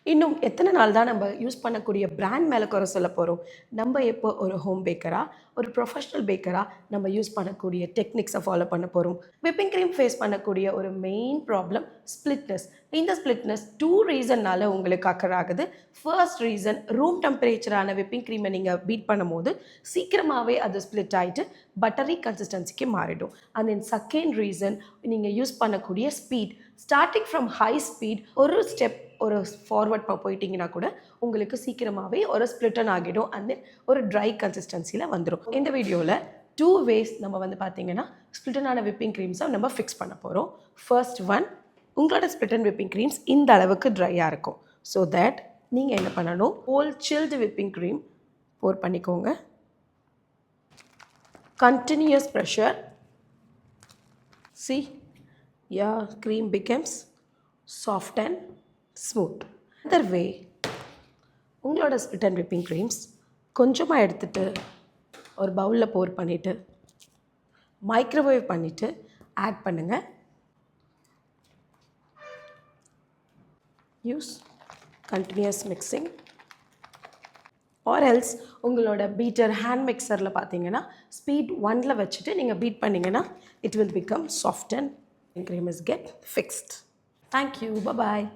இன்னும் எத்தனை நாள் தான் நம்ம யூஸ் பண்ணக்கூடிய பிராண்ட் மேலே குறை சொல்ல போகிறோம்? நம்ம எப்போ ஒரு ஹோம் பேக்கராக, ஒரு ப்ரொஃபஷ்னல் பேக்கராக நம்ம யூஸ் பண்ணக்கூடிய டெக்னிக்ஸை ஃபாலோ பண்ண போகிறோம். விப்பிங் க்ரீம் ஃபேஸ் பண்ணக்கூடிய ஒரு மெயின் ப்ராப்ளம் ஸ்ப்ளிட்னஸ். இந்த ஸ்ப்ளிட்னஸ் 2 ரீசன்னால் உங்களுக்கு அக்கர் ஆகுது. ஃபர்ஸ்ட் ரீசன், ரூம் டெம்பரேச்சரான விப்பிங் க்ரீமை நீங்கள் பீட் பண்ணும்போது சீக்கிரமாகவே அது ஸ்ப்ளிட் ஆகிட்டு பட்டரி கன்சிஸ்டன்சிக்கு மாறிடும். அண்ட் தென் செகண்ட் ரீசன், நீங்கள் யூஸ் பண்ணக்கூடிய speed. Starting from high speed ஒரு ஸ்டெப் ஒரு ஃபார்வர்ட் போயிட்டீங்கன்னா கூட உங்களுக்கு சீக்கிரமாகவே ஒரு ஸ்ப்ளிட்டன் ஆகிடும். அண்ட் தென் ஒரு ட்ரை கன்சிஸ்டன்சியில் வந்துடும். இந்த வீடியோவில் 2 வேஸ் நம்ம வந்து பார்த்தீங்கன்னா ஸ்ப்ளிட்டனான விப்பிங் க்ரீம்ஸை நம்ம ஃபிக்ஸ் பண்ண போகிறோம். ஃபர்ஸ்ட் ஒன், உங்களோட ஸ்ப்ளிட்டன் விப்பிங் க்ரீம்ஸ் இந்த அளவுக்கு ட்ரையாக இருக்கும். ஸோ தட் நீங்கள் என்ன பண்ணணும், ஹோல் சில்டு விப்பிங் க்ரீம் போர் பண்ணிக்கோங்க. Continuous pressure. See, your cream becomes soft and smooth. Other way, உங்களோட ஸ்ப்ளிட்டன் விப்பிங் க்ரீம்ஸ் கொஞ்சமாக எடுத்துகிட்டு ஒரு பவுலில் போர் பண்ணிவிட்டு மைக்ரோவேவ் பண்ணிவிட்டு ஆட் பண்ணுங்கள். Use continuous mixing. Or else உங்களோட பீட்டர் ஹேண்ட் மிக்சரில் பார்த்தீங்கன்னா ஸ்பீட் 1ல் வச்சுட்டு நீங்கள் பீட் பண்ணிங்கன்னா it will become soft and cream is get fixed. Thank you. Bye.